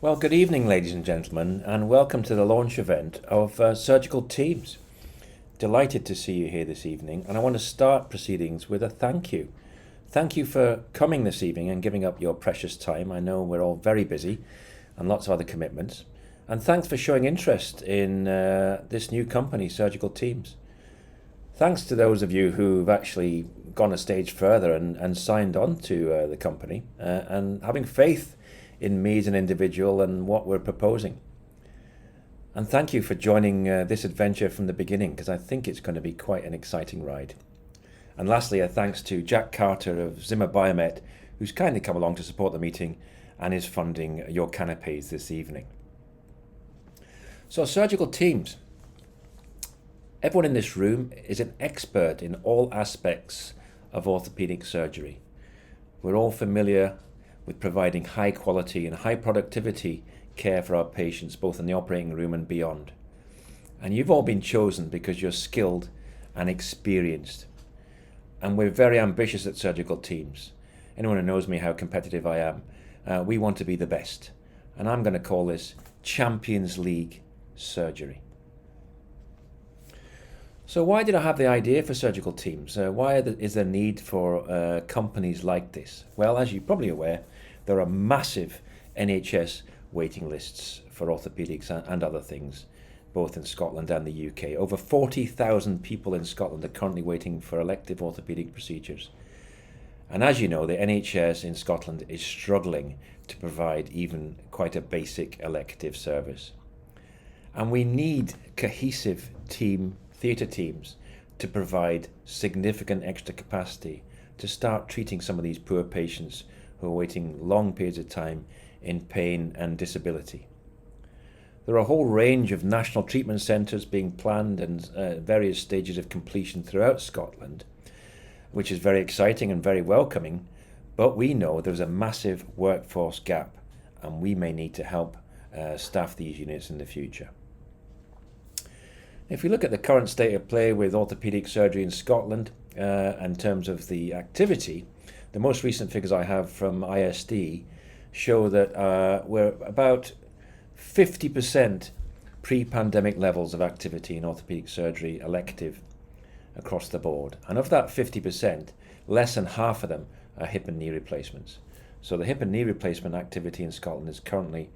Well, good evening, ladies and gentlemen, and welcome to the launch event of Surgical Teams. Delighted to see you here this evening, and I want to start proceedings with a thank you. Thank you for coming this evening and giving up your precious time. I know we're all very busy and lots of other commitments. And thanks for showing interest in this new company, Surgical Teams. Thanks to those of you who've actually gone a stage further and signed on to the company and having faith in me as an individual and what we're proposing. And thank you for joining this adventure from the beginning, because I think it's going to be quite an exciting ride. And lastly, a thanks to Jack Carter of Zimmer Biomet, who's kindly come along to support the meeting and is funding your canapes this evening. So, Surgical Teams. Everyone in this room is an expert in all aspects of orthopaedic surgery. We're all familiar with providing high quality and high productivity care for our patients, both in the operating room and beyond. And you've all been chosen because you're skilled and experienced. And we're very ambitious at Surgical Teams. Anyone who knows me how competitive I am, we want to be the best. And I'm going to call this Champions League surgery. So why did I have the idea for Surgical Teams? Why is there need for companies like this? Well, as you're probably aware, there are massive NHS waiting lists for orthopaedics and other things, both in Scotland and the UK. Over 40,000 people in Scotland are currently waiting for elective orthopaedic procedures. And as you know, the NHS in Scotland is struggling to provide even quite a basic elective service. And we need cohesive theatre teams to provide significant extra capacity to start treating some of these poor patients who are waiting long periods of time in pain and disability. There are a whole range of national treatment centres being planned and various stages of completion throughout Scotland, which is very exciting and very welcoming, but we know there's a massive workforce gap and we may need to help staff these units in the future. If we look at the current state of play with orthopaedic surgery in Scotland in terms of the activity, the most recent figures I have from ISD show that we're about 50% pre-pandemic levels of activity in orthopaedic surgery elective across the board. And of that 50%, less than half of them are hip and knee replacements. So the hip and knee replacement activity in Scotland is currently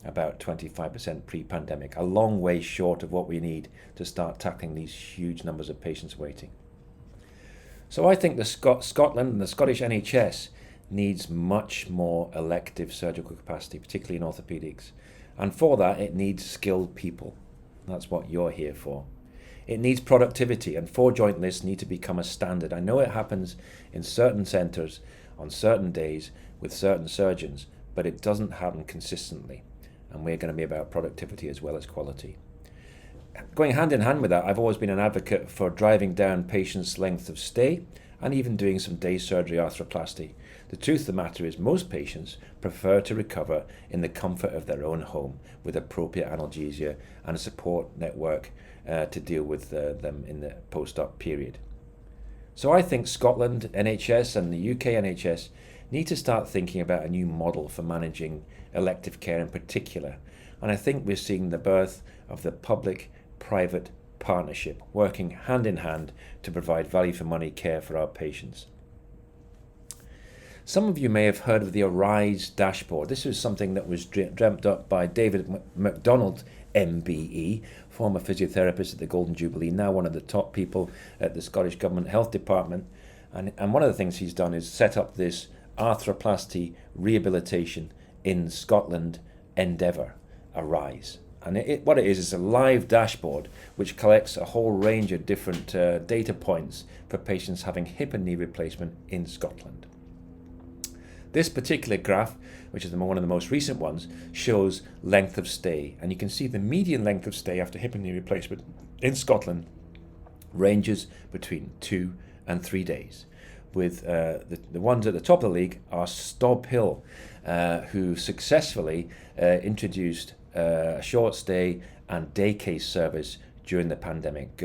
about 25% pre-pandemic, a long way short of what we need to start tackling these huge numbers of patients waiting. So I think Scotland and the Scottish NHS needs much more elective surgical capacity, particularly in orthopaedics. And for that, it needs skilled people. That's what you're here for. It needs productivity, and 4-joint lists need to become a standard. I know it happens in certain centres on certain days with certain surgeons, but it doesn't happen consistently. And we're going to be about productivity as well as quality. Going hand in hand with that, I've always been an advocate for driving down patients' length of stay and even doing some day surgery arthroplasty. The truth of the matter is most patients prefer to recover in the comfort of their own home with appropriate analgesia and a support network to deal with them in the post-op period. So I think Scotland NHS and the UK NHS need to start thinking about a new model for managing elective care in particular. And I think we're seeing the birth of the public-private partnership, working hand in hand to provide value for money care for our patients. Some of you may have heard of the Arise dashboard. This was something that was dreamt up by David MacDonald, MBE, former physiotherapist at the Golden Jubilee, now one of the top people at the Scottish Government Health Department. And one of the things he's done is set up this Arthroplasty Rehabilitation in Scotland endeavour, Arise. And what it is a live dashboard which collects a whole range of different data points for patients having hip and knee replacement in Scotland. This particular graph, which is one of the most recent ones, shows length of stay. And you can see the median length of stay after hip and knee replacement in Scotland ranges between 2 and 3 days. With the ones at the top of the league are Stob Hill, who successfully introduced a short stay and day case service during the pandemic.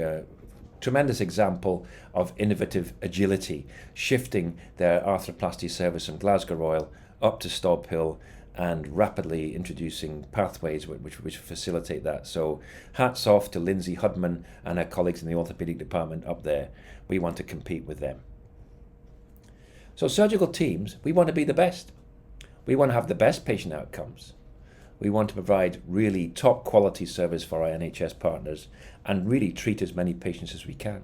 Tremendous example of innovative agility, shifting their arthroplasty service from Glasgow Royal up to Stob Hill and rapidly introducing pathways which facilitate that. So hats off to Lindsay Hudman and her colleagues in the orthopaedic department up there. We want to compete with them. So surgical teams, we want to be the best. We want to have the best patient outcomes. We want to provide really top quality service for our NHS partners and really treat as many patients as we can.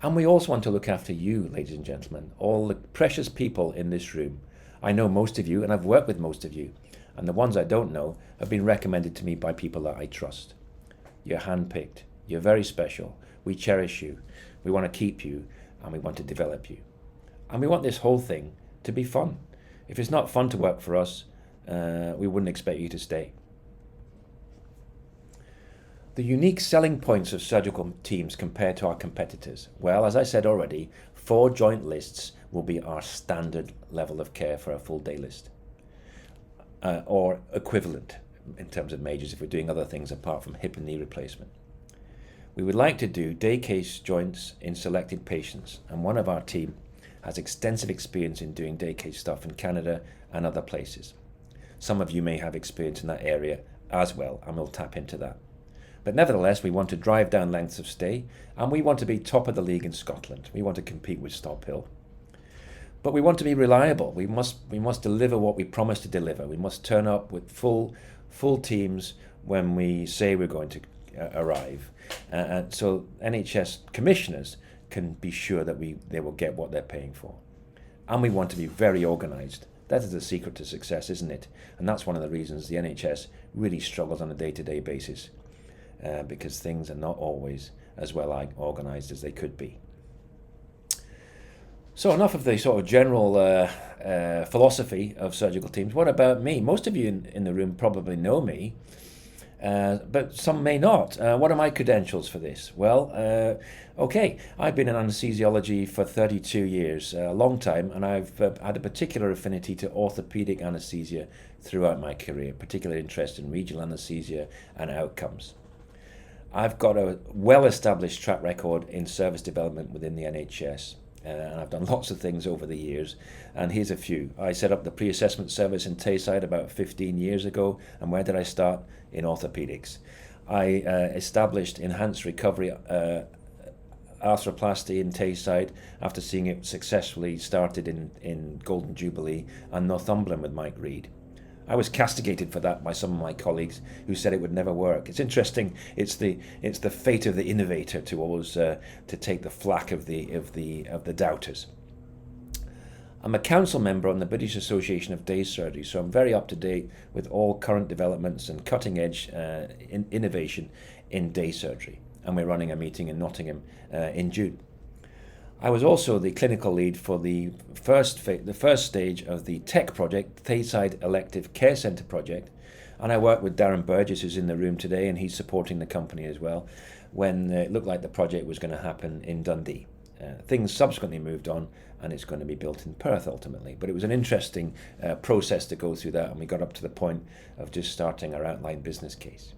And we also want to look after you, ladies and gentlemen, all the precious people in this room. I know most of you, and I've worked with most of you, and the ones I don't know have been recommended to me by people that I trust. You're handpicked. You're very special. We cherish you. We want to keep you, and we want to develop you. And we want this whole thing to be fun. If it's not fun to work for us, we wouldn't expect you to stay. The unique selling points of surgical teams compared to our competitors. Well, as I said already, 4 joint lists will be our standard level of care for a full day list, or equivalent in terms of majors if we're doing other things apart from hip and knee replacement. We would like to do day case joints in selected patients, and one of our team has extensive experience in doing day case stuff in Canada and other places. Some of you may have experience in that area as well, and we'll tap into that. But nevertheless, we want to drive down lengths of stay, and we want to be top of the league in Scotland. We want to compete with Stop Hill. But we want to be reliable. We must deliver what we promise to deliver. We must turn up with full teams when we say we're going to arrive. And so NHS commissioners can be sure that they will get what they're paying for. And we want to be very organised. That is the secret to success, isn't it? And that's one of the reasons the NHS really struggles on a day-to-day basis, because things are not always as well organised as they could be. So enough of the sort of general philosophy of surgical teams. What about me? Most of you in the room probably know me, but some may not. What are my credentials for this? Well, okay, I've been in anesthesiology for 32 years, a long time, and I've had a particular affinity to orthopaedic anaesthesia throughout my career, particular interest in regional anaesthesia and outcomes. I've got a well-established track record in service development within the NHS, and I've done lots of things over the years, and here's a few. I set up the pre-assessment service in Tayside about 15 years ago, and where did I start? In orthopaedics. I established enhanced recovery arthroplasty in Tayside after seeing it successfully started in Golden Jubilee and Northumberland with Mike Reid. I was castigated for that by some of my colleagues who said it would never work. It's interesting. It's the fate of the innovator to always to take the flak of the doubters. I'm a council member on the British Association of Day Surgery, so I'm very up to date with all current developments and cutting edge innovation in day surgery. And we're running a meeting in Nottingham in June. I was also the clinical lead for the first stage of the TECH project, Tayside Elective Care Centre project, and I worked with Darren Burgess, who's in the room today, and he's supporting the company as well, when it looked like the project was going to happen in Dundee. Things subsequently moved on, and it's going to be built in Perth ultimately, but it was an interesting process to go through that, and we got up to the point of just starting our outline business case.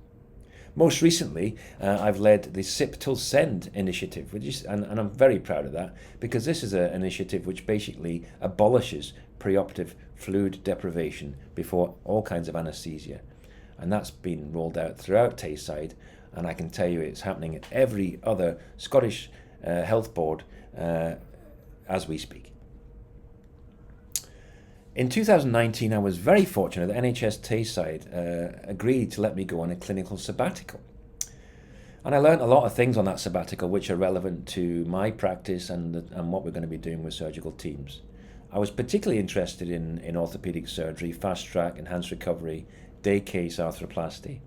Most recently, I've led the SIP Till Send initiative, and I'm very proud of that, because this is an initiative which basically abolishes preoperative fluid deprivation before all kinds of anaesthesia. And that's been rolled out throughout Tayside, and I can tell you it's happening at every other Scottish health board as we speak. In 2019, I was very fortunate that NHS Tayside agreed to let me go on a clinical sabbatical. And I learned a lot of things on that sabbatical which are relevant to my practice and what we're going to be doing with surgical teams. I was particularly interested in orthopaedic surgery, fast track, enhanced recovery, day case arthroplasty.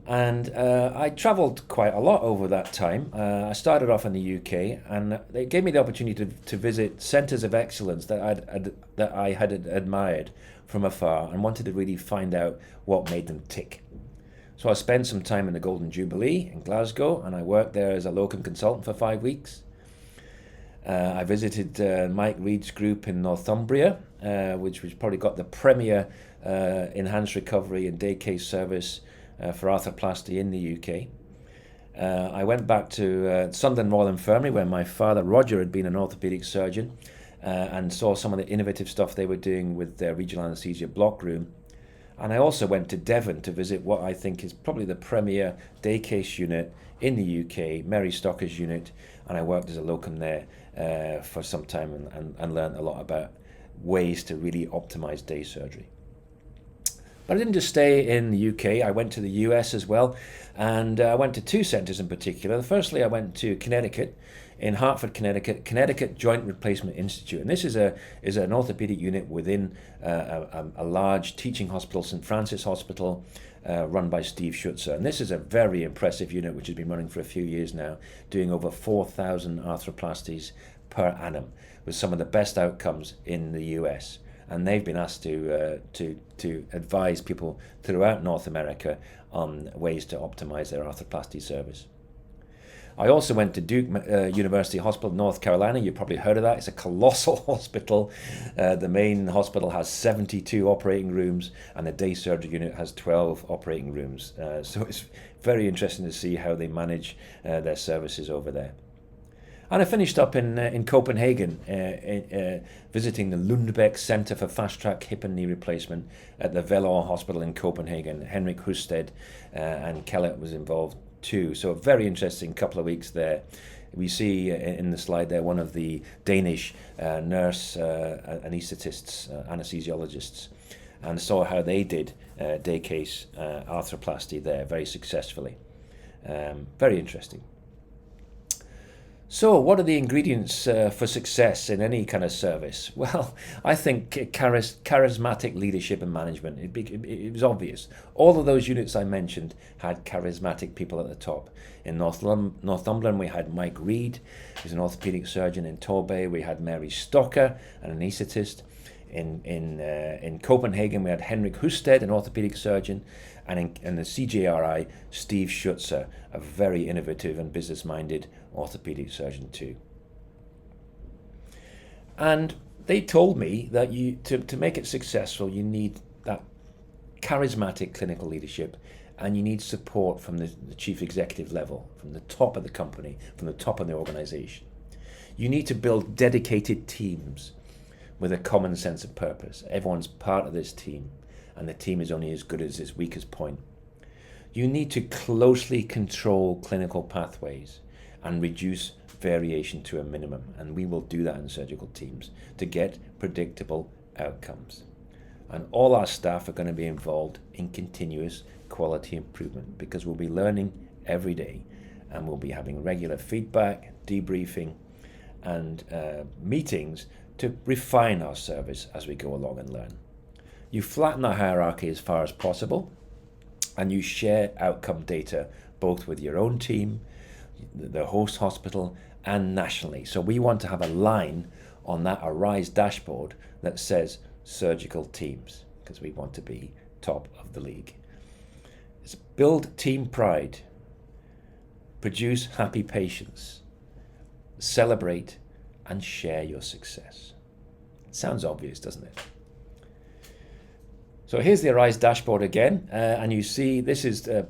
And I travelled quite a lot over that time. I started off in the UK, and it gave me the opportunity to visit centres of excellence that I had admired from afar and wanted to really find out what made them tick. So I spent some time in the Golden Jubilee in Glasgow, and I worked there as a locum consultant for 5 weeks. I visited Mike Reid's group in Northumbria, which probably got the premier enhanced recovery and day case service for arthroplasty in the UK. I went back to Sunderland Royal Infirmary, where my father Roger had been an orthopaedic surgeon, and saw some of the innovative stuff they were doing with their regional anaesthesia block room. And I also went to Devon to visit what I think is probably the premier day case unit in the UK, Mary Stocker's unit, and I worked as a locum there for some time and learned a lot about ways to really optimize day surgery. But I didn't just stay in the UK, I went to the US as well, and I went to two centres in particular. Firstly, I went to Connecticut, in Hartford, Connecticut, Connecticut Joint Replacement Institute. And this is an orthopaedic unit within a large teaching hospital, St. Francis Hospital, run by Steve Schutzer. And this is a very impressive unit which has been running for a few years now, doing over 4,000 arthroplasties per annum, with some of the best outcomes in the US. And they've been asked to advise people throughout North America on ways to optimize their arthroplasty service. I also went to Duke University Hospital, North Carolina. You've probably heard of that. It's a colossal hospital. The main hospital has 72 operating rooms, and the day surgery unit has 12 operating rooms. So it's very interesting to see how they manage their services over there. And I finished up in Copenhagen, visiting the Lundbeck Center for Fast Track Hip and Knee Replacement at the Velor Hospital in Copenhagen. Henrik Husted and Kellet was involved too. So a very interesting couple of weeks there. We see in the slide there one of the Danish nurse anaesthetists, anesthesiologists, and saw how they did day case arthroplasty there very successfully. Very interesting. So what are the ingredients for success in any kind of service? Well, I think charismatic leadership and management. It was obvious. All of those units I mentioned had charismatic people at the top. In Northumberland, we had Mike Reed, who's an orthopaedic surgeon. In Torbay, we had Mary Stocker, an anaesthetist. In Copenhagen, we had Henrik Husted, an orthopaedic surgeon, and in the CJRI, Steve Schutzer, a very innovative and business-minded orthopaedic surgeon too. And they told me that to make it successful, you need that charismatic clinical leadership, and you need support from the chief executive level, from the top of the company, from the top of the organization. You need to build dedicated teams with a common sense of purpose. Everyone's part of this team, and the team is only as good as its weakest point. You need to closely control clinical pathways and reduce variation to a minimum, and we will do that in surgical teams to get predictable outcomes. And all our staff are going to be involved in continuous quality improvement, because we'll be learning every day, and we'll be having regular feedback, debriefing, and meetings to refine our service as we go along and learn. You flatten the hierarchy as far as possible, and you share outcome data both with your own team, the host hospital, and nationally. So we want to have a line on that Arise dashboard that says surgical teams, because we want to be top of the league. It's build team pride, produce happy patients, celebrate and share your success. It sounds obvious, doesn't it? So here's the Arise dashboard again, and you see this is the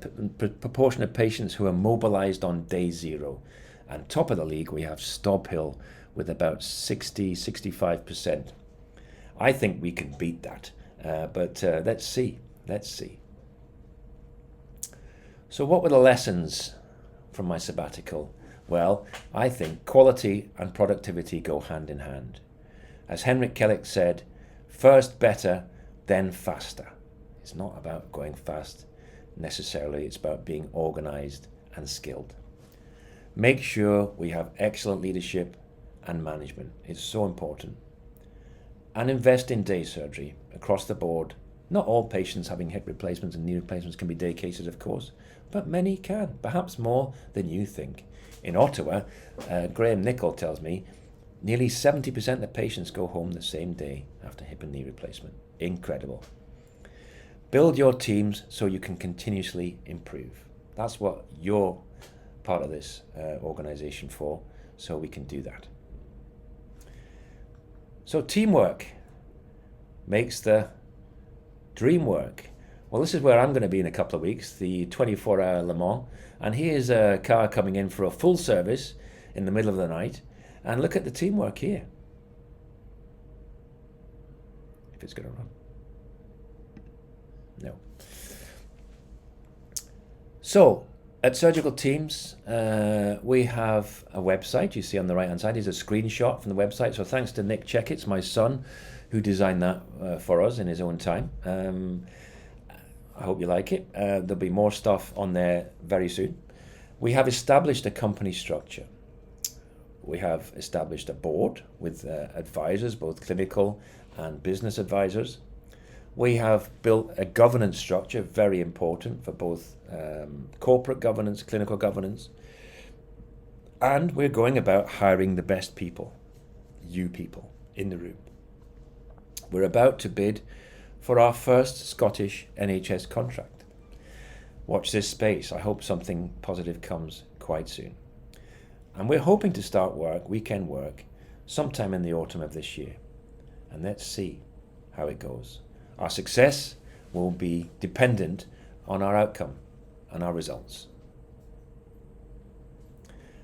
proportion of patients who are mobilized on day zero. And top of the league, we have Stobhill with about 65%. I think we can beat that, but let's see. So what were the lessons from my sabbatical? Well, I think quality and productivity go hand in hand. As Henrik Kellick said, first better, then faster. It's not about going fast necessarily, it's about being organized and skilled. Make sure we have excellent leadership and management. It's so important. And invest in day surgery across the board. Not all patients having hip replacements and knee replacements can be day cases, of course, but many can, perhaps more than you think. In Ottawa, Graham Nichol tells me, nearly 70% of the patients go home the same day after hip and knee replacement. Incredible. Build your teams so you can continuously improve. That's what you're part of this organization for, so we can do that. So teamwork makes the dream work. Well, this is where I'm going to be in a couple of weeks, the 24-hour Le Mans. And here's a car coming in for a full service in the middle of the night. And look at the teamwork here. if it's going to run. No. So, at Surgical Teams, we have a website. You see on the right-hand side is a screenshot from the website. So thanks to Nick Checketts, my son, who designed that for us in his own time. I hope you like it. There'll be more stuff on there very soon. We have established a company structure. We have established a board with advisors, both clinical and business advisors. We have built a governance structure, very important for both corporate governance, clinical governance. And we're going about hiring the best people, you people, in the room. We're about to bid for our first Scottish NHS contract. Watch this space. I hope something positive comes quite soon. And we're hoping to start weekend work, sometime in the autumn of this year. And let's see how it goes. Our success will be dependent on our outcome and our results.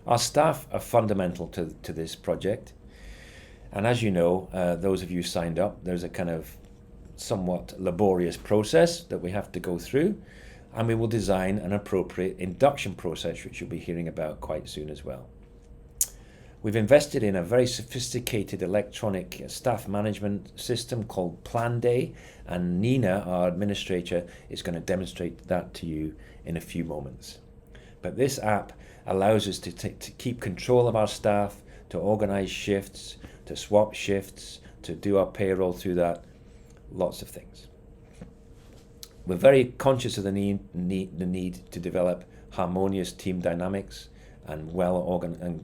Our staff are fundamental to this project. And as you know, those of you signed up, there's a kind of somewhat laborious process that we have to go through. And we will design an appropriate induction process, which you'll be hearing about quite soon as well. We've invested in a very sophisticated electronic staff management system called Planday, and Nina, our administrator, is going to demonstrate that to you in a few moments. But this app allows us to keep control of our staff, to organize shifts, to swap shifts, to do our payroll through that, lots of things. We're very conscious of the need to develop harmonious team dynamics and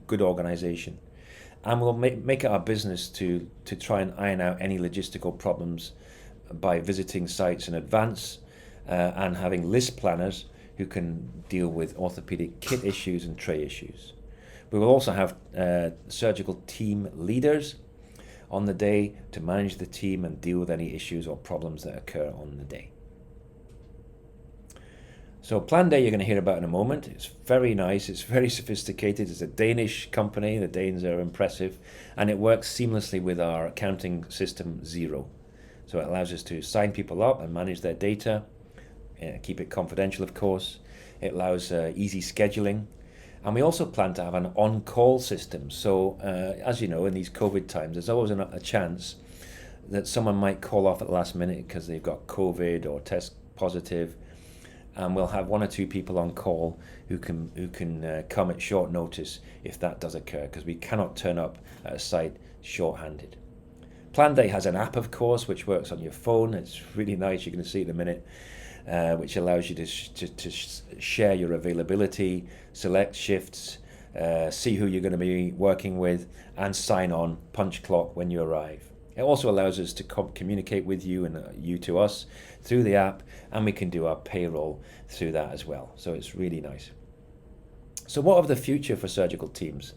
good organization. And we'll make it our business to try and iron out any logistical problems by visiting sites in advance and having list planners who can deal with orthopedic kit issues and tray issues. We will also have surgical team leaders on the day to manage the team and deal with any issues or problems that occur on the day. So Planday you're going to hear about in a moment. It's very nice, it's very sophisticated. It's a Danish company, the Danes are impressive, and it works seamlessly with our accounting system Xero. So it allows us to sign people up and manage their data, keep it confidential of course. It allows easy scheduling. And we also plan to have an on-call system. So as you know, in these COVID times, there's always a chance that someone might call off at the last minute because they've got COVID or test positive. And we'll have one or two people on call who can come at short notice if that does occur, because we cannot turn up at a site short-handed. Planday has an app, of course, which works on your phone. It's really nice. You're going to see it in a minute, which allows you to share your availability, select shifts, see who you're going to be working with, and sign on, punch clock when you arrive. It also allows us to communicate with you and you to us through the app, and we can do our payroll through that as well. So it's really nice. So what of the future for surgical teams?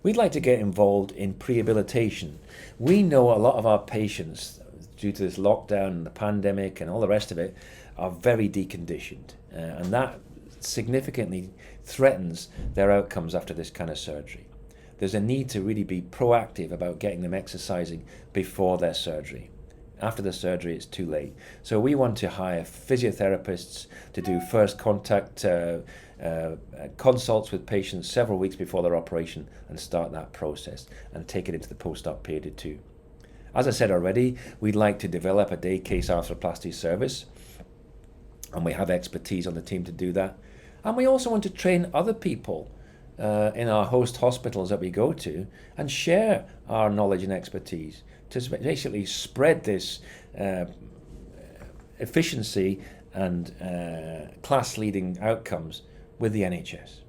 We'd like to get involved in prehabilitation. We know a lot of our patients, due to this lockdown and the pandemic and all the rest of it, are very deconditioned. And that significantly threatens their outcomes after this kind of surgery. There's a need to really be proactive about getting them exercising before their surgery. After the surgery, it's too late. So we want to hire physiotherapists to do first contact consults with patients several weeks before their operation and start that process and take it into the post-op period too. As I said already, we'd like to develop a day case arthroplasty service, and we have expertise on the team to do that. And we also want to train other people in our host hospitals that we go to and share our knowledge and expertise to basically spread this efficiency and class-leading outcomes with the NHS.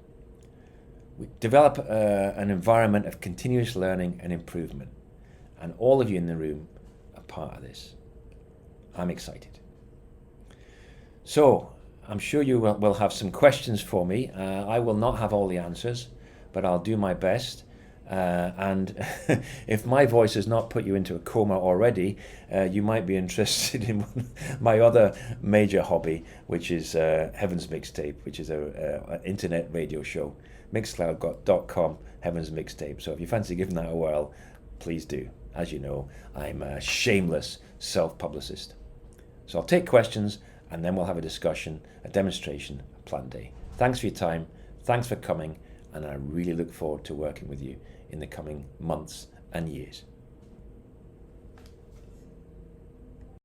We develop an environment of continuous learning and improvement, and all of you in the room are part of this. I'm excited. So, I'm sure you will have some questions for me. I will not have all the answers, but I'll do my best. And if my voice has not put you into a coma already, you might be interested in my other major hobby, which is Heaven's Mixtape, which is an internet radio show. Mixcloud.com, Heaven's Mixtape. So if you fancy giving that a whirl, please do. As you know, I'm shameless self-publicist. So I'll take questions and then we'll have a discussion, a demonstration, a planned day. Thanks for your time. Thanks for coming. And I really look forward to working with you in the coming months and years.